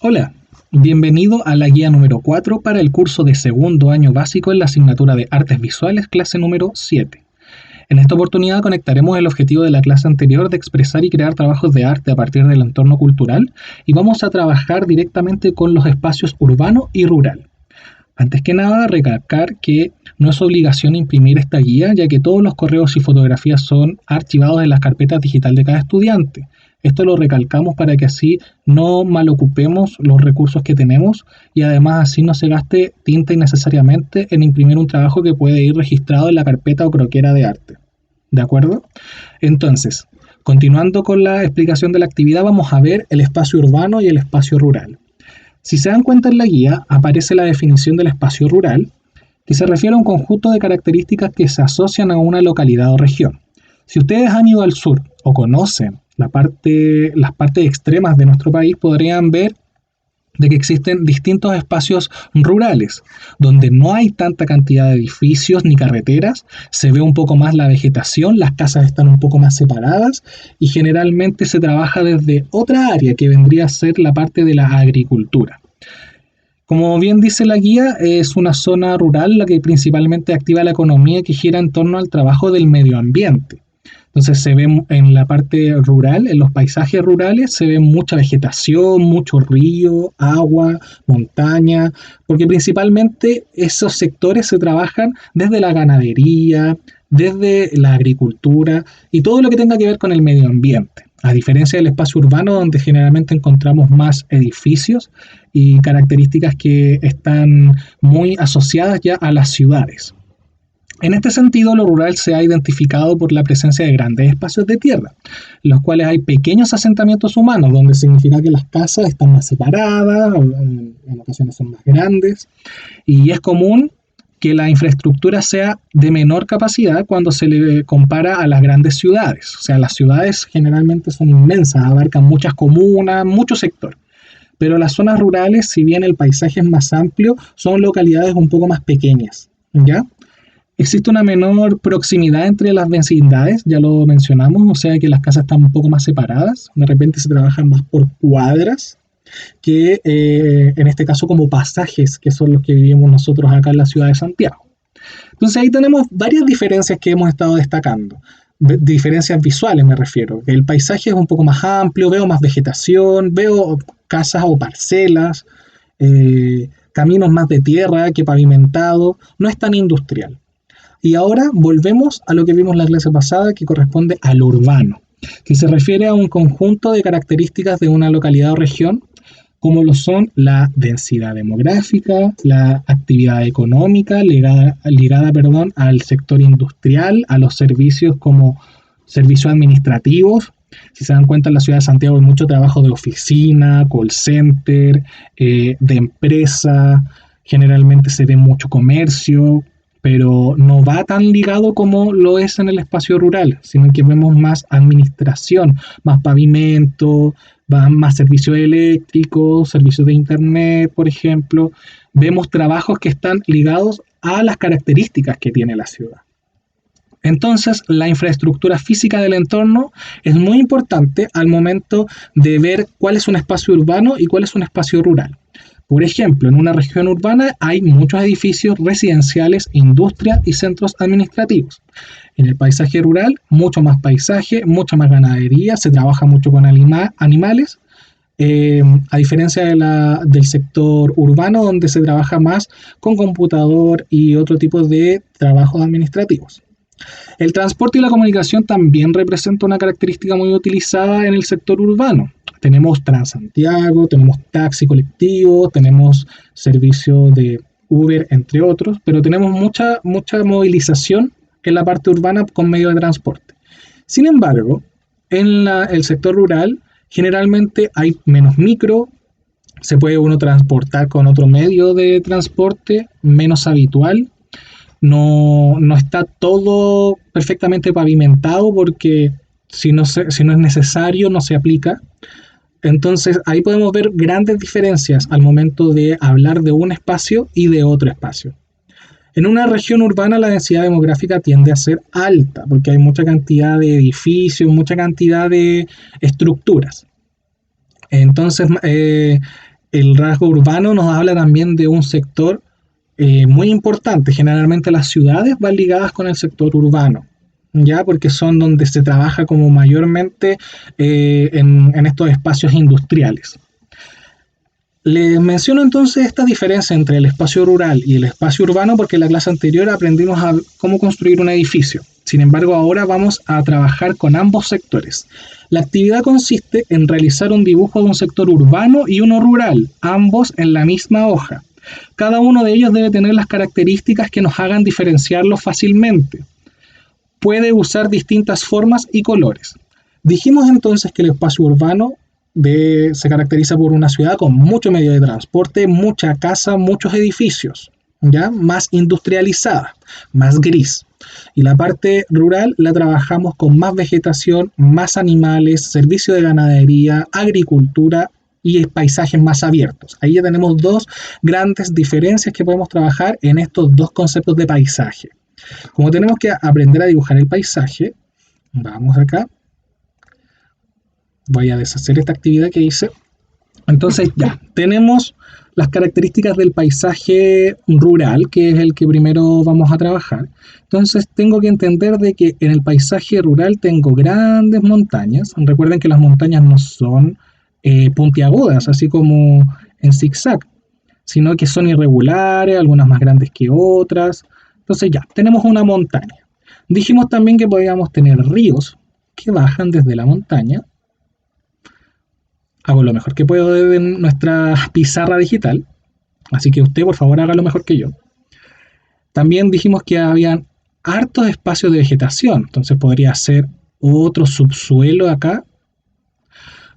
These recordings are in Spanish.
Hola, bienvenido a la guía número 4 para el curso de segundo año básico en la asignatura de Artes Visuales, clase número 7. En esta oportunidad conectaremos el objetivo de la clase anterior de expresar y crear trabajos de arte a partir del entorno cultural y vamos a trabajar directamente con los espacios urbano y rural. Antes que nada, recalcar que no es obligación imprimir esta guía, ya que todos los correos y fotografías son archivados en las carpetas digital de cada estudiante. Esto lo recalcamos para que así no malocupemos los recursos que tenemos y además así no se gaste tinta innecesariamente en imprimir un trabajo que puede ir registrado en la carpeta o croquera de arte. ¿De acuerdo? Entonces, continuando con la explicación de la actividad, vamos a ver el espacio urbano y el espacio rural. Si se dan cuenta en la guía, aparece la definición del espacio rural, que se refiere a un conjunto de características que se asocian a una localidad o región. Si ustedes han ido al sur o conocen las partes extremas de nuestro país, podrían ver de que existen distintos espacios rurales, donde no hay tanta cantidad de edificios ni carreteras, se ve un poco más la vegetación, las casas están un poco más separadas y generalmente se trabaja desde otra área que vendría a ser la parte de la agricultura. Como bien dice la guía, es una zona rural la que principalmente activa la economía que gira en torno al trabajo del medio ambiente. Entonces se ve en la parte rural, en los paisajes rurales, se ve mucha vegetación, mucho río, agua, montaña, porque principalmente esos sectores se trabajan desde la ganadería, desde la agricultura y todo lo que tenga que ver con el medio ambiente. A diferencia del espacio urbano, donde generalmente encontramos más edificios y características que están muy asociadas ya a las ciudades. En este sentido, lo rural se ha identificado por la presencia de grandes espacios de tierra, en los cuales hay pequeños asentamientos humanos, donde significa que las casas están más separadas, en ocasiones son más grandes, y es común que la infraestructura sea de menor capacidad cuando se le compara a las grandes ciudades. O sea, las ciudades generalmente son inmensas, abarcan muchas comunas, mucho sector. Pero las zonas rurales, si bien el paisaje es más amplio, son localidades un poco más pequeñas, ¿ya? Existe una menor proximidad entre las vecindades, ya lo mencionamos, o sea que las casas están un poco más separadas, de repente se trabajan más por cuadras, que en este caso como pasajes, que son los que vivimos nosotros acá en la ciudad de Santiago. Entonces ahí tenemos varias diferencias que hemos estado destacando, diferencias visuales me refiero, que el paisaje es un poco más amplio, veo más vegetación, veo casas o parcelas, caminos más de tierra que pavimentados, no es tan industrial. Y ahora volvemos a lo que vimos la clase pasada, que corresponde al urbano, que se refiere a un conjunto de características de una localidad o región, como lo son la densidad demográfica, la actividad económica ligada al sector industrial, a los servicios como servicios administrativos. Si se dan cuenta, en la ciudad de Santiago hay mucho trabajo de oficina, call center, de empresa, generalmente se ve mucho comercio, pero no va tan ligado como lo es en el espacio rural, sino que vemos más administración, más pavimento, más servicios eléctricos, servicios de internet, por ejemplo. Vemos trabajos que están ligados a las características que tiene la ciudad. Entonces, la infraestructura física del entorno es muy importante al momento de ver cuál es un espacio urbano y cuál es un espacio rural. Por ejemplo, en una región urbana hay muchos edificios residenciales, industria y centros administrativos. En el paisaje rural, mucho más paisaje, mucha más ganadería, se trabaja mucho con animales, a diferencia del sector urbano, donde se trabaja más con computador y otro tipo de trabajos administrativos. El transporte y la comunicación también representa una característica muy utilizada en el sector urbano. Tenemos Transantiago, tenemos taxi colectivo, tenemos servicio de Uber, entre otros, pero tenemos mucha movilización en la parte urbana con medios de transporte. Sin embargo, en el sector rural generalmente hay menos micro, se puede uno transportar con otro medio de transporte menos habitual. No está todo perfectamente pavimentado porque si no es necesario no se aplica. Entonces ahí podemos ver grandes diferencias al momento de hablar de un espacio y de otro espacio. En una región urbana la densidad demográfica tiende a ser alta porque hay mucha cantidad de edificios, mucha cantidad de estructuras. Entonces El rasgo urbano nos habla también de un sector muy importante. Generalmente las ciudades van ligadas con el sector urbano, ya porque son donde se trabaja como mayormente en estos espacios industriales. Les menciono entonces esta diferencia entre el espacio rural y el espacio urbano porque en la clase anterior aprendimos a cómo construir un edificio. Sin embargo, ahora vamos a trabajar con ambos sectores. La actividad consiste en realizar un dibujo de un sector urbano y uno rural, ambos en la misma hoja. Cada uno de ellos debe tener las características que nos hagan diferenciarlos fácilmente. Puede usar distintas formas y colores. Dijimos entonces que el espacio urbano se caracteriza por una ciudad con mucho medio de transporte, mucha casa, muchos edificios, ¿ya? Más industrializada, más gris. Y la parte rural la trabajamos con más vegetación, más animales, servicio de ganadería, agricultura y paisajes más abiertos. Ahí ya tenemos dos grandes diferencias que podemos trabajar en estos dos conceptos de paisaje. Como tenemos que aprender a dibujar el paisaje, vamos acá. Voy a deshacer esta actividad que hice. Entonces ya, tenemos las características del paisaje rural, que es el que primero vamos a trabajar. Entonces tengo que entender de que en el paisaje rural tengo grandes montañas. Recuerden que las montañas no son puntiagudas, así como en zigzag, sino que son irregulares, algunas más grandes que otras. Entonces ya, tenemos una montaña. Dijimos también que podíamos tener ríos que bajan desde la montaña. Hago lo mejor que puedo desde nuestra pizarra digital, así que usted por favor haga lo mejor que yo. También dijimos que habían hartos espacios de vegetación, entonces podría hacer otro subsuelo acá.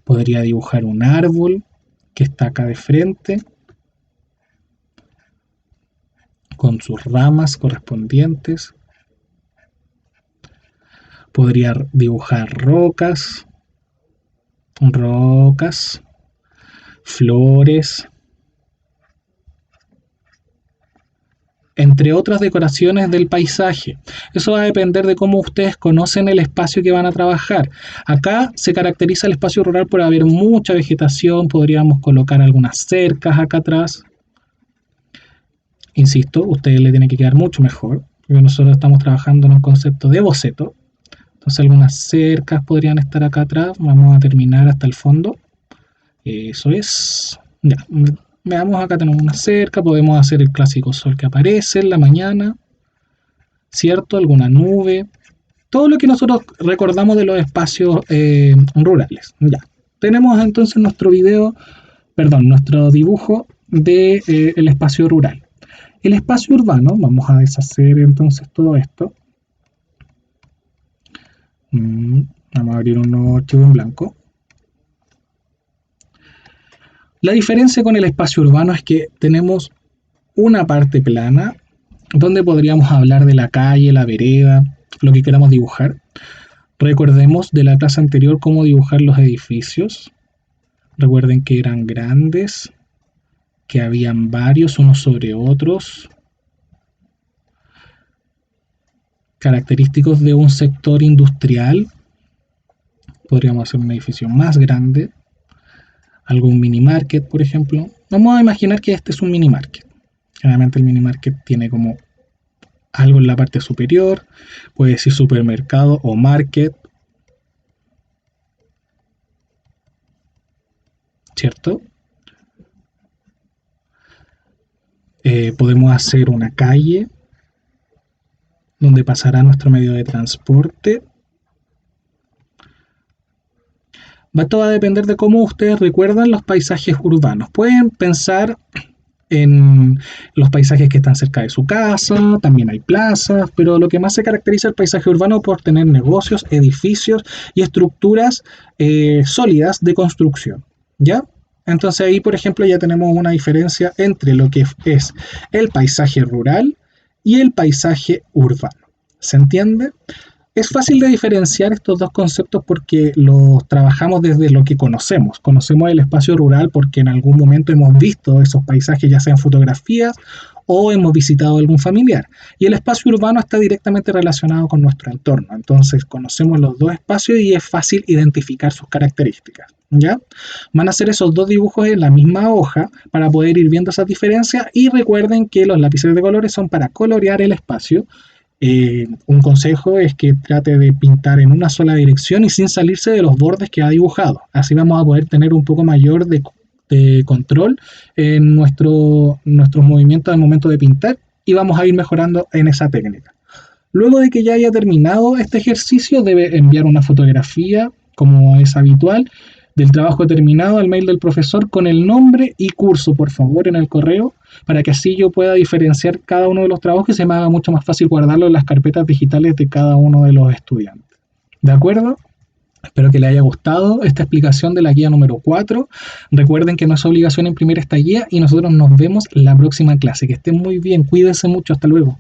Podría dibujar un árbol que está acá de frente, con sus ramas correspondientes. Podría dibujar rocas, flores, entre otras decoraciones del paisaje. Eso va a depender de cómo ustedes conocen el espacio que van a trabajar. Acá se caracteriza el espacio rural por haber mucha vegetación, podríamos colocar algunas cercas acá atrás. Insisto, a ustedes le tiene que quedar mucho mejor, porque nosotros estamos trabajando en un concepto de boceto. Entonces algunas cercas podrían estar acá atrás. Vamos a terminar hasta el fondo. Eso es. Ya, veamos, acá tenemos una cerca. Podemos hacer el clásico sol que aparece en la mañana, ¿cierto? Alguna nube. Todo lo que nosotros recordamos de los espacios rurales. Ya. Tenemos entonces nuestro dibujo del espacio rural. El espacio urbano, vamos a deshacer entonces todo esto. Vamos a abrir un nuevo archivo en blanco. La diferencia con el espacio urbano es que tenemos una parte plana donde podríamos hablar de la calle, la vereda, lo que queramos dibujar. Recordemos de la clase anterior cómo dibujar los edificios. Recuerden que eran grandes, que habían varios unos sobre otros, característicos de un sector industrial. Podríamos hacer un edificio más grande, algún mini market, por ejemplo. Vamos a imaginar que este es un mini market. Generalmente el mini market tiene como algo en la parte superior, puede decir supermercado o market, ¿cierto? Podemos hacer una calle donde pasará nuestro medio de transporte. Todo va a depender de cómo ustedes recuerdan los paisajes urbanos. Pueden pensar en los paisajes que están cerca de su casa, también hay plazas, pero lo que más se caracteriza el paisaje urbano por tener negocios, edificios y estructuras sólidas de construcción, ¿ya? Entonces ahí, por ejemplo, ya tenemos una diferencia entre lo que es el paisaje rural y el paisaje urbano. ¿Se entiende? Es fácil de diferenciar estos dos conceptos porque los trabajamos desde lo que conocemos. Conocemos el espacio rural porque en algún momento hemos visto esos paisajes, ya sea en fotografías o hemos visitado a algún familiar. Y el espacio urbano está directamente relacionado con nuestro entorno. Entonces conocemos los dos espacios y es fácil identificar sus características. ¿Ya? Van a hacer esos dos dibujos en la misma hoja para poder ir viendo esas diferencias y recuerden que los lápices de colores son para colorear el espacio. Un consejo es que trate de pintar en una sola dirección y sin salirse de los bordes que ha dibujado. Así vamos a poder tener un poco mayor de control en nuestros movimientos al momento de pintar y vamos a ir mejorando en esa técnica. Luego de que ya haya terminado este ejercicio, debe enviar una fotografía, como es habitual, del trabajo terminado al mail del profesor con el nombre y curso, por favor, en el correo, para que así yo pueda diferenciar cada uno de los trabajos y se me haga mucho más fácil guardarlo en las carpetas digitales de cada uno de los estudiantes. ¿De acuerdo? Espero que les haya gustado esta explicación de la guía número 4. Recuerden que no es obligación imprimir esta guía y nosotros nos vemos en la próxima clase. Que estén muy bien, cuídense mucho, hasta luego.